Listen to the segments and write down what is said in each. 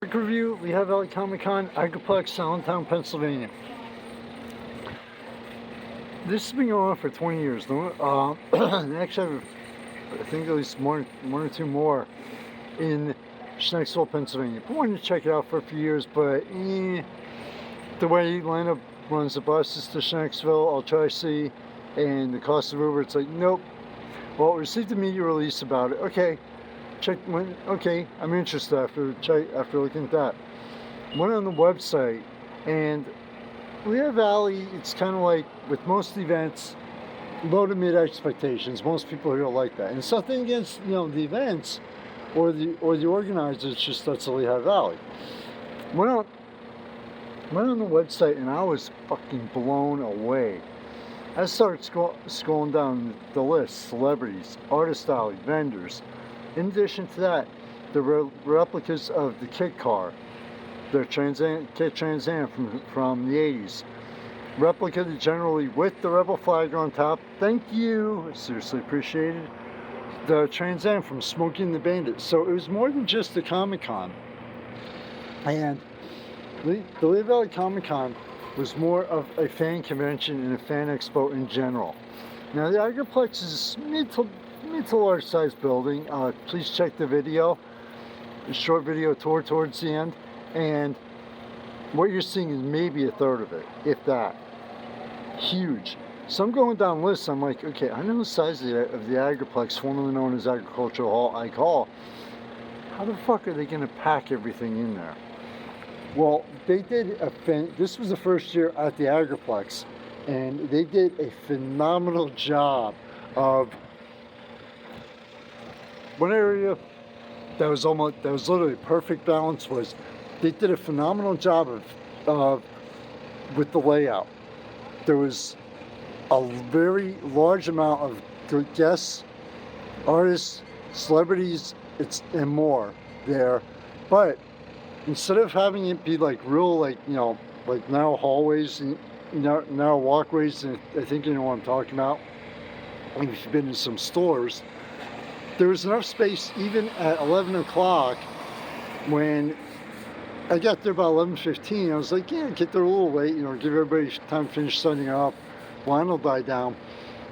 Quick review, Lehigh Valley ComicCon Agriplex, Allentown, Pennsylvania. This has been going on for 20 years. Actually, I think at least one or two more in Schnecksville, Pennsylvania. I wanted to check it out for a few years, but the way Atlanta runs the buses to Schnecksville, I'll try to see, and the cost of Uber, it's like, nope. Well, received a media release about it. Okay. Okay, I'm interested after looking at that. Went on the website, and Lehigh Valley, it's kind of like with most events, low to mid expectations. Most people here like that, and it's nothing against the events or the organizers. It's just that's the Lehigh Valley. Went on the website, and I was fucking blown away. I started scrolling down the list: celebrities, artist alley, vendors. In addition to that, the replicas of the kit car, the Kit Trans Am from the 80s. Replica generally with the Rebel flag on top. Thank you, seriously appreciated. The Trans Am from Smokey and the Bandit. So it was more than just the Comic-Con. And the Lehigh Valley Comic-Con was more of a fan convention and a fan expo in general. Now the Agriplex is mid to large size building. Please check the video, the short video tour towards the end, and what you're seeing is maybe a third of it, if that. Huge. So I'm going down lists. I'm like, okay, I know the size of the Agriplex, formerly known as Agricultural Hall, Ike Hall. How the fuck are they going to pack everything in there? Well, they did this was the first year at the Agriplex, and they did a phenomenal job of one area that was literally perfect balance. Was they did a phenomenal job of with the layout. There was a very large amount of guests, artists, celebrities, and more there, but instead of having it be like real, like narrow hallways and narrow walkways, and I think you know what I'm talking about. If you've been in some stores, there was enough space even at 11 o'clock. When I got there about 11:15, I was like, yeah, get there a little late, give everybody time to finish setting up. Line will die down.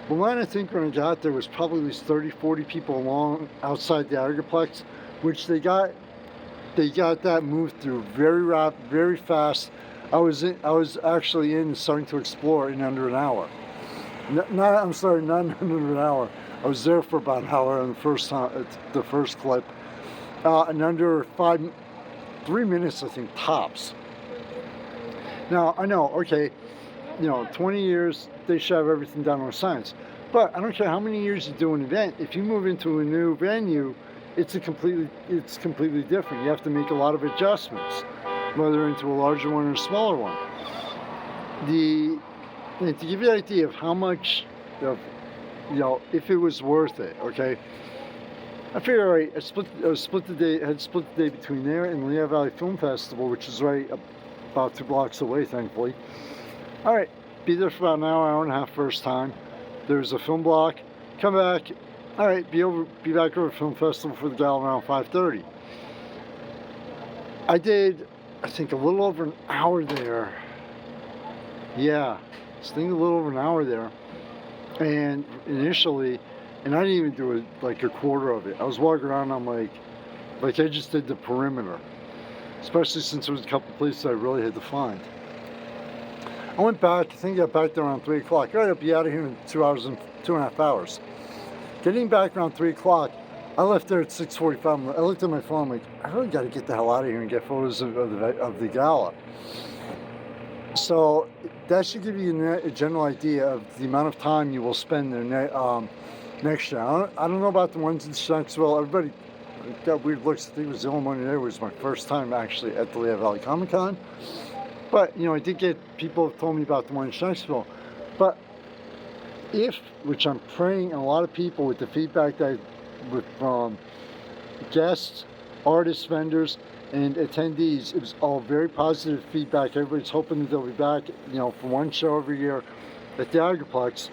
But when I think when I got there was probably at least 30, 40 people along outside the Agriplex, which they got that moved through very fast. I was actually starting to explore in under an hour. Not under an hour. I was there for about an hour on the first clip, and under 3 minutes, I think, tops. Now, I know, okay, 20 years, they should have everything done on science. But I don't care how many years you do an event, if you move into a new venue, it's completely different. You have to make a lot of adjustments, whether into a larger one or a smaller one. To give you an idea of how much if it was worth it, okay? I figure, all right, I split the day between there and the Lehigh Valley Film Festival, which is right about 2 blocks away, thankfully. All right, be there for about an hour and a half first time. There's a film block. Come back. All right, be back over at Film Festival for the gala around 5:30. I did, I think, a little over an hour there. Yeah, a little over an hour there. And initially, and I didn't even do it like a quarter of it. I was walking around, I'm like I just did the perimeter. Especially since there was a couple places I really had to find. I went back, I think I got back there around 3 o'clock. All right, I'll be out of here in 2.5 hours. Getting back around 3 o'clock, I left there at 6:45. I looked at my phone, I'm like, I really got to get the hell out of here and get photos of the gala. So that should give you a general idea of the amount of time you will spend there next year. I don't know about the ones in Schnecksville. Everybody got weird looks. I think it was the only one there. It was my first time actually at the Lehigh Valley Comic-Con. But I did get people have told me about the one in Schnecksville. But which I'm praying, and a lot of people with the feedback that from guests, artists, vendors, and attendees, it was all very positive feedback. Everybody's hoping that they'll be back, for one show every year at the Agriplex.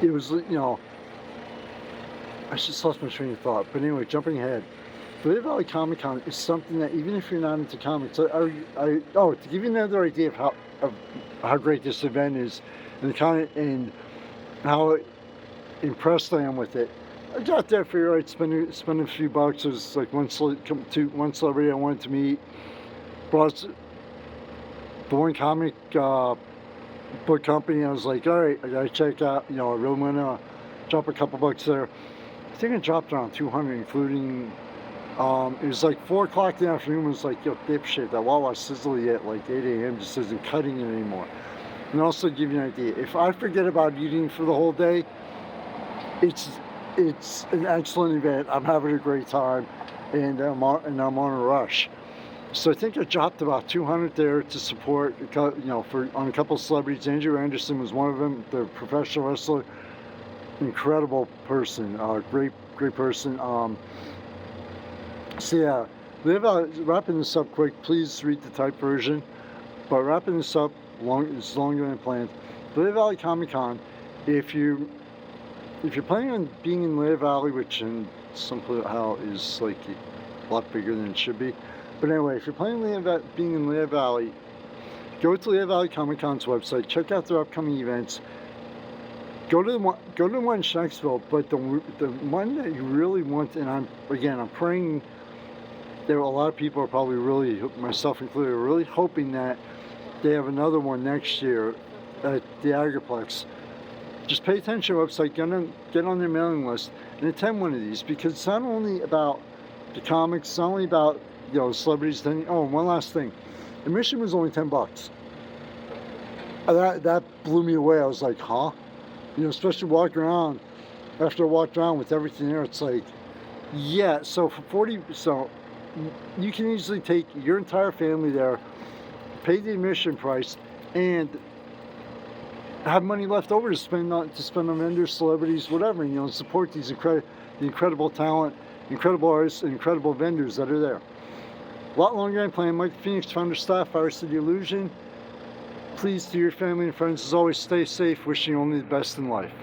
It was, I just lost my train of thought. But anyway, jumping ahead. Lehigh Valley Comic Con is something that even if you're not into comics, to give you another idea of how great this event is, and how impressed I am with it. I got there for right, spend a few bucks. There's like one celebrity I wanted to meet. Brought the one comic book company. I was like, all right, I gotta check out. I really want to drop a couple bucks there. I think I dropped around 200, including. It was like 4 o'clock in the afternoon. It was like, yo, dipshit, that Wawa Sizzle at like 8 a.m. just isn't cutting it anymore. And also give you an idea, if I forget about eating for the whole day, it's an excellent event. I'm having a great time, and I'm on a rush. So I think I dropped about 200 there to support, on a couple of celebrities. Andrew Anderson was one of them, the professional wrestler. Incredible person, great person. So yeah, wrapping this up quick, please read the typed version. But wrapping this up, it's longer than planned. Lehigh Valley Comic Con, if you're planning on being in Lehigh Valley, which in somehow is like a lot bigger than it should be. But anyway, if you're planning on being in Lehigh Valley, go to Lehigh Valley Comic Con's website, check out their upcoming events. Go to the one in Shanksville, but the one that you really want, and I'm praying. There are a lot of people are probably really, myself included, are really hoping that they have another one next year at the Agriplex. Just pay attention to the website, get on their mailing list, and attend one of these, because it's not only about the comics, it's not only about celebrities. Then, oh, one last thing, admission was only $10. That blew me away. I was like, huh? Especially walking around. After I walked around with everything there, it's like, yeah. So for 40, you can easily take your entire family there, pay the admission price, and have money left over to spend on vendors, celebrities, whatever. Support these incredible talent, incredible artists, and incredible vendors that are there. A lot longer than planned. Mike Phoenix, founder, staff, Virus of the Illusion. Please, to your family and friends, as always, stay safe. Wishing you only the best in life.